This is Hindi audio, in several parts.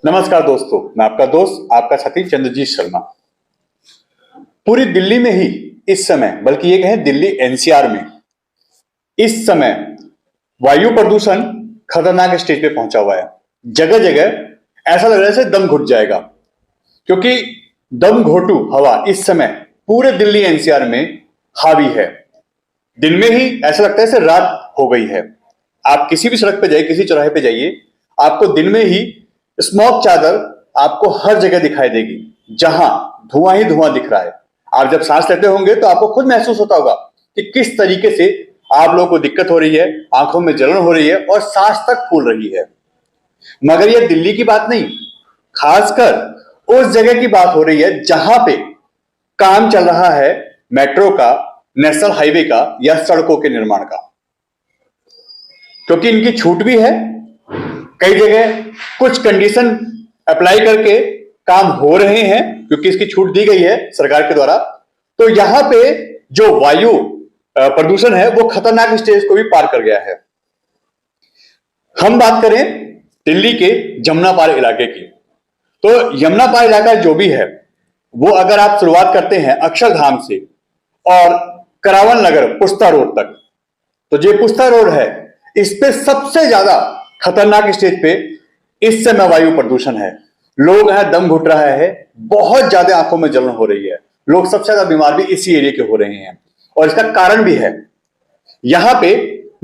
नमस्कार दोस्तों, मैं आपका दोस्त आपका साथी चंद्रजीत शर्मा। पूरी दिल्ली में ही इस समय, बल्कि ये कहें दिल्ली एनसीआर में इस समय वायु प्रदूषण खतरनाक स्टेज पे पहुंचा हुआ है। जगह जगह ऐसा लग रहा है जैसे दम घुट जाएगा, क्योंकि दम घोटू हवा इस समय पूरे दिल्ली एनसीआर में हावी है। दिन में ही ऐसा लगता है जैसे रात हो गई है। आप किसी भी सड़क पे जाइए, किसी चौराहे पे जाइए, आपको दिन में ही स्मोक चादर आपको हर जगह दिखाई देगी, जहां धुआं ही धुआं दिख रहा है। आप जब सांस लेते होंगे तो आपको खुद महसूस होता होगा कि किस तरीके से आप लोगों को दिक्कत हो रही है, आंखों में जलन हो रही है और सांस तक फूल रही है। मगर यह दिल्ली की बात नहीं, खासकर उस जगह की बात हो रही है जहां पे काम चल रहा है मेट्रो का, नेशनल हाईवे का या सड़कों के निर्माण का। क्योंकि इनकी छूट भी है, कई जगह कुछ कंडीशन अप्लाई करके काम हो रहे हैं क्योंकि इसकी छूट दी गई है सरकार के द्वारा। तो यहां पे जो वायु प्रदूषण है वो खतरनाक स्टेज को भी पार कर गया है। हम बात करें दिल्ली के जमुना पार इलाके की, तो यमुना पार इलाका जो भी है वो अगर आप शुरुआत करते हैं अक्षरधाम से और करावन नगर पुस्ता रोड तक, तो जो पुस्ता रोड है इस पे सबसे ज्यादा खतरनाक स्टेज पे इस समय वायु प्रदूषण है। लोग हैं दम घुट रहा है, बहुत ज्यादा आंखों में जलन हो रही है, लोग सबसे ज्यादा बीमार भी इसी एरिया के हो रहे हैं। और इसका कारण भी है यहां पे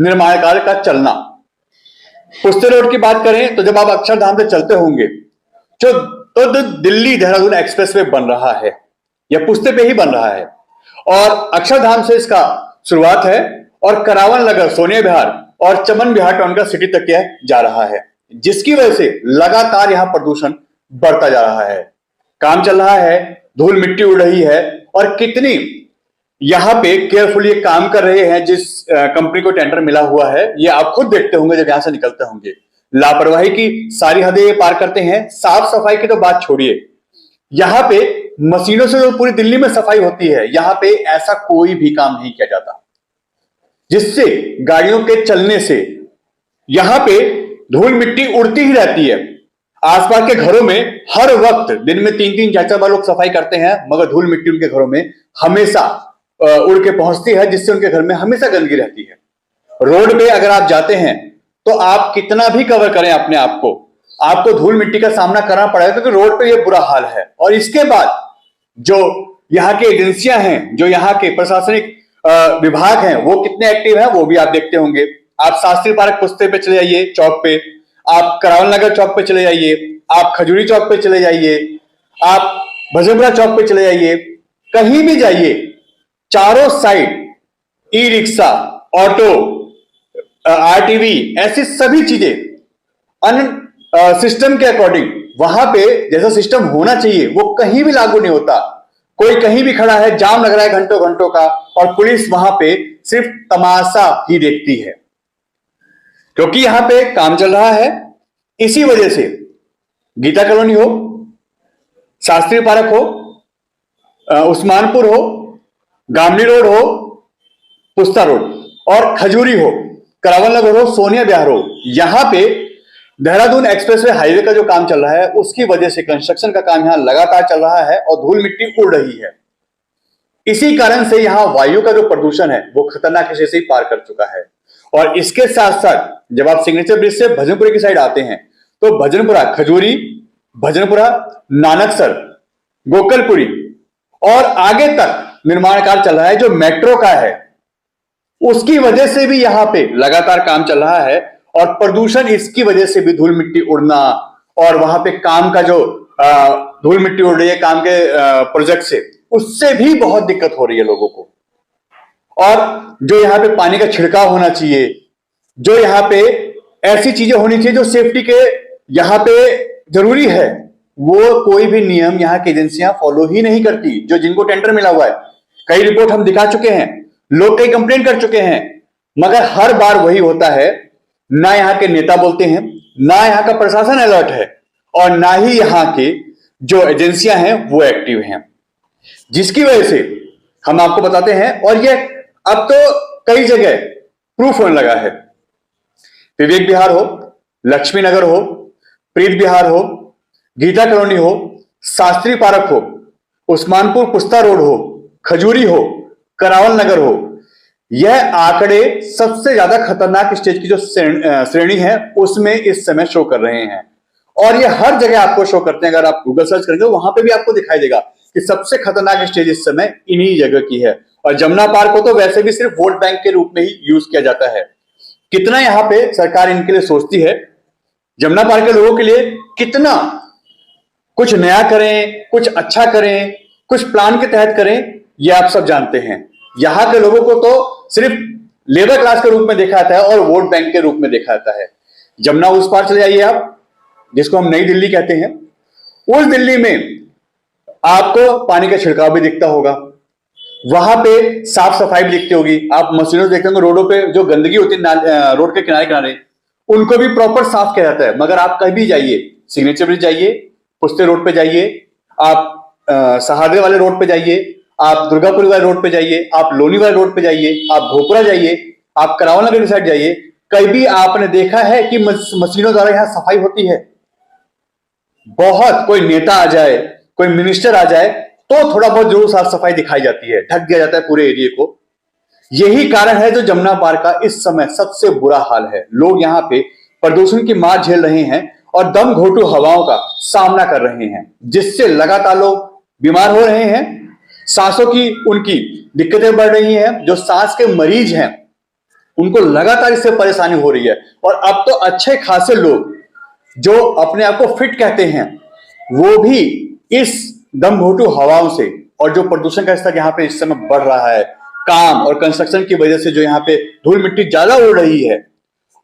निर्माण कार्य का चलना। पुस्ते रोड की बात करें तो जब आप अक्षरधाम से चलते होंगे तो दिल्ली देहरादून एक्सप्रेस वे बन रहा है, या पुस्ते पे ही बन रहा है, और अक्षरधाम से इसका शुरुआत है और करावन नगर, सोनिया विहार और चमन विहार टाउन का सिटी तक यह जा रहा है, जिसकी वजह से लगातार यहां प्रदूषण बढ़ता जा रहा है। काम चल रहा है, धूल मिट्टी उड़ रही है, और कितनी यहां पे केयरफुली काम कर रहे हैं। जिस कंपनी को टेंडर मिला हुआ है ये आप खुद देखते होंगे जब यहां से निकलते होंगे। लापरवाही की सारी हदें ये पार करते हैं। साफ सफाई की तो बात छोड़िए, यहां पे मशीनों से जो पूरी दिल्ली में सफाई होती है, यहां पे ऐसा कोई भी काम नहीं किया जाता, जिससे गाड़ियों के चलने से यहां पे धूल मिट्टी उड़ती ही रहती है। आसपास के घरों में हर वक्त दिन में 3-3 4-4 बार लोग सफाई करते हैं, मगर धूल मिट्टी उनके घरों में हमेशा उड़ के पहुंचती है, जिससे उनके घर में हमेशा गंदगी रहती है। रोड पे अगर आप जाते हैं तो आप कितना भी कवर करें अपने आप को, आपको धूल मिट्टी का सामना करना पड़ेगा, क्योंकि रोड पे ये बुरा हाल है। और इसके बाद जो यहाँ की एजेंसियां हैं, जो यहाँ के प्रशासनिक विभाग हैं, वो कितने एक्टिव हैं वो भी आप देखते होंगे। आप शास्त्री पार्क पुस्ते पे चले जाइए, चौक पे, आप करावल नगर चौक पे चले जाइए, आप खजूरी चौक पे चले जाइए, आप भजनपुरा चौक पे चले जाइए, कहीं भी जाइए, चारों side e rickshaw, auto, RTV, ऐसी सभी चीजें अन सिस्टम के अकॉर्डिंग, वहां पे जैसा सिस्टम होना चाहिए वो कहीं भी लागू नहीं होता। कोई कहीं भी खड़ा है, जाम लग रहा है घंटों घंटों का, और पुलिस वहां पे सिर्फ तमाशा ही देखती है, क्योंकि यहां पे काम चल रहा है। इसी वजह से गीता कॉलोनी हो, शास्त्री पार्क हो, उस्मानपुर हो, गामली रोड हो, पुस्ता रोड और खजूरी हो, करावल नगर हो, सोनिया विहार हो, यहां पे देहरादून एक्सप्रेसवे हाईवे का जो काम चल रहा है उसकी वजह से कंस्ट्रक्शन का काम यहां लगातार चल रहा है और धूल मिट्टी उड़ रही है। इसी कारण से यहां वायु का जो प्रदूषण है वो खतरनाक स्थिति से पार कर चुका है। और इसके साथ साथ जब आप सिग्नेचर ब्रिज से भजनपुरा की साइड आते हैं तो भजनपुरा, खजूरी, भजनपुरा, नानकसर, गोकलपुरी और आगे तक निर्माण कार्य चल रहा है जो मेट्रो का है, उसकी वजह से भी यहां पे लगातार काम चल रहा है। और प्रदूषण इसकी वजह से भी, धूल मिट्टी उड़ना और वहां पे काम का जो धूल मिट्टी उड़ रही है काम के प्रोजेक्ट से, उससे भी बहुत दिक्कत हो रही है लोगों को। और जो यहाँ पे पानी का छिड़काव होना चाहिए, जो यहाँ पे ऐसी चीजें होनी चाहिए जो सेफ्टी के यहाँ पे जरूरी है, वो कोई भी नियम यहाँ की एजेंसियां फॉलो ही नहीं करती, जो जिनको टेंडर मिला हुआ है। कई रिपोर्ट हम दिखा चुके हैं, लोग कई कंप्लेंट कर चुके हैं, मगर हर बार वही होता है, ना यहाँ के नेता बोलते हैं, ना यहाँ का प्रशासन अलर्ट है, और ना ही यहाँ के जो एजेंसियां हैं वो एक्टिव हैं, जिसकी वजह से हम आपको बताते हैं। और ये अब तो कई जगह प्रूफ होने लगा है। विवेक विहार हो, लक्ष्मी नगर हो, प्रीत विहार हो, गीता कॉलोनी हो, शास्त्री पार्क हो, उस्मानपुर पुस्ता रोड हो, खजूरी हो, करावल नगर हो, यह आंकड़े सबसे ज्यादा खतरनाक स्टेज की जो श्रेणी है उसमें इस समय शो कर रहे हैं। और ये हर जगह आपको शो करते हैं। अगर आप गूगल सर्च करेंगे वहां पे भी आपको दिखाई देगा कि सबसे खतरनाक स्टेज इस समय इन्हीं जगह की है। और जमुना पार्क को तो वैसे भी सिर्फ वोट बैंक के रूप में ही यूज किया जाता है। कितना यहां पे सरकार इनके लिए सोचती है, जमुना पार्क के लोगों के लिए कितना कुछ नया करें, कुछ अच्छा करें, कुछ प्लान के तहत करें, ये आप सब जानते हैं। यहां के लोगों को तो सिर्फ लेबर क्लास के रूप में देखा जाता है और वोट बैंक के रूप में देखा जाता है। जमुना उस पार चले जाइए आप, जिसको हम नई दिल्ली कहते हैं, उस दिल्ली में आपको पानी का छिड़काव भी दिखता होगा, वहां पे साफ सफाई भी दिखती होगी। आप मशीनों देखते होंगे, रोडों पे जो गंदगी होती है रोड के किनारे किनारे, उनको भी प्रॉपर साफ किया जाता है। मगर आप कहीं भी जाइए, सिग्नेचर ब्रिज जाइए, पुस्ते रोड पे जाइए, आप सहादे वाले रोड पे जाइए, आप दुर्गापुरी वाले रोड पे जाइए, आप लोनी वाले रोड पे जाइए, आप भोपरा जाइए, आप करावल नगर की साइड जाइए, कहीं भी आपने देखा है कि मशीनों द्वारा यहां सफाई होती है? बहुत कोई नेता आ जाए, कोई मिनिस्टर आ जाए तो थोड़ा बहुत जरूर साफ सफाई दिखाई जाती है, ढक दिया जाता है पूरे एरिया को। यही कारण है जो जमुना पार्क का इस समय सबसे बुरा हाल है। लोग यहाँ पे प्रदूषण की मार झेल रहे हैं और दम घोटू हवाओं का सामना कर रहे हैं, जिससे लगातार लोग बीमार हो रहे हैं। सांसों की उनकी दिक्कतें बढ़ रही हैं। जो सांस के मरीज हैं उनको लगातार इससे परेशानी हो रही है। और अब तो अच्छे खासे लोग जो अपने आप को फिट कहते हैं वो भी इस दम घोटू हवाओं से और जो प्रदूषण का स्तर यहाँ पे इस समय बढ़ रहा है, काम और कंस्ट्रक्शन की वजह से जो यहाँ पे धूल मिट्टी ज्यादा उड़ रही है,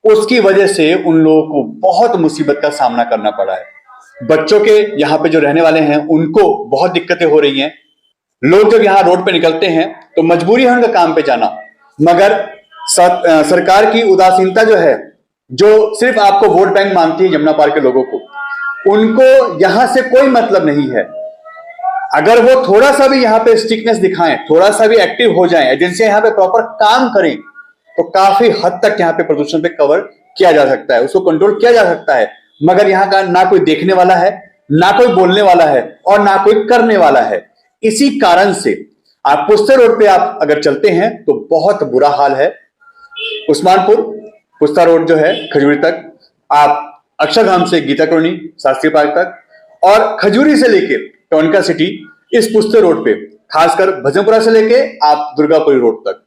उसकी वजह से उन लोगों को बहुत मुसीबत का सामना करना पड़ा है। बच्चों के यहाँ पे जो रहने वाले हैं उनको बहुत दिक्कतें हो रही हैं। लोग जब यहाँ रोड पे निकलते हैं तो मजबूरी है उनका काम पे जाना, मगर सरकार की उदासीनता जो है, जो सिर्फ आपको वोट बैंक मानती है जमुना पार्क के लोगों को, उनको यहां से कोई मतलब नहीं है। अगर वो थोड़ा सा भी यहाँ पे स्टिकनेस दिखाएं, थोड़ा सा भी एक्टिव हो जाएं, एजेंसियां यहाँ पे प्रॉपर काम करें, तो काफी हद तक यहाँ पे प्रदूषण पे कवर किया जा सकता है, उसको कंट्रोल किया जा सकता है। मगर यहाँ का ना कोई देखने वाला है, ना कोई बोलने वाला है और ना कोई करने वाला है। इसी कारण से आप पुस्ते रोड पे आप अगर चलते हैं तो बहुत बुरा हाल है। उस्मानपुर पुस्ता रोड जो है खजूरी तक, आप अक्षरधाम से गीता कॉलोनी, शास्त्री पार्क तक, और खजूरी से लेके टोनका सिटी, इस पुस्ते रोड पे खासकर भजनपुरा से लेके आप दुर्गापुरी रोड तक,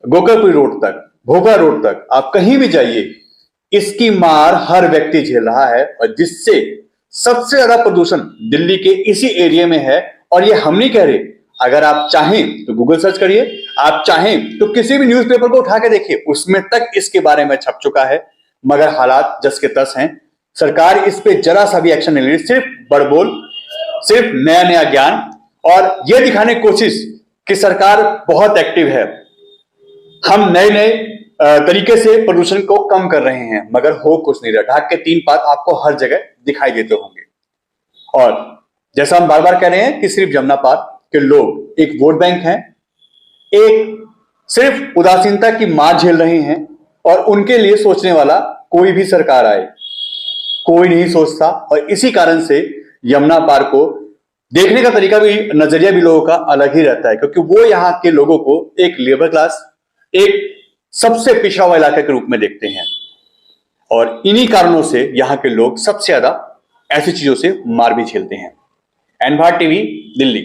गोकरपुरी रोड तक, भोपरा रोड तक, आप कहीं भी जाइए, इसकी मार हर व्यक्ति झेल रहा है। और जिससे सबसे ज्यादा प्रदूषण दिल्ली के इसी एरिया में है। और ये हम नहीं कह रहे, अगर आप चाहें तो गूगल सर्च करिए, आप चाहें तो किसी भी न्यूज़पेपर को उठा के देखिए, उसमें तक इसके बारे में छप चुका है। मगर हालात जस के तस हैं। सरकार इस पे जरा सा भी एक्शन नहीं ले रही, सिर्फ बड़बोल, सिर्फ नया नया ज्ञान और यह दिखाने की कोशिश कि सरकार बहुत एक्टिव है, हम नए नए तरीके से प्रदूषण को कम कर रहे हैं, मगर हो कुछ नहीं रहा। ढाक के तीन पात आपको हर जगह दिखाई देते होंगे। और जैसा हम बार बार कह रहे हैं कि सिर्फ जमुना पार्क के लोग एक वोट बैंक हैं, एक सिर्फ उदासीनता की मार झेल रहे हैं। और उनके लिए सोचने वाला कोई भी सरकार आए, कोई नहीं सोचता। और इसी कारण से यमुना पार्क को देखने का तरीका भी, नजरिया भी लोगों का अलग ही रहता है, क्योंकि वो यहाँ के लोगों को एक लेबर क्लास, एक सबसे पिछड़ा हुआ इलाके के रूप में देखते हैं। और इन्हीं कारणों से यहाँ के लोग सबसे ज्यादा ऐसी चीजों से मार भी झेलते हैं। एनभार टीवी, दिल्ली।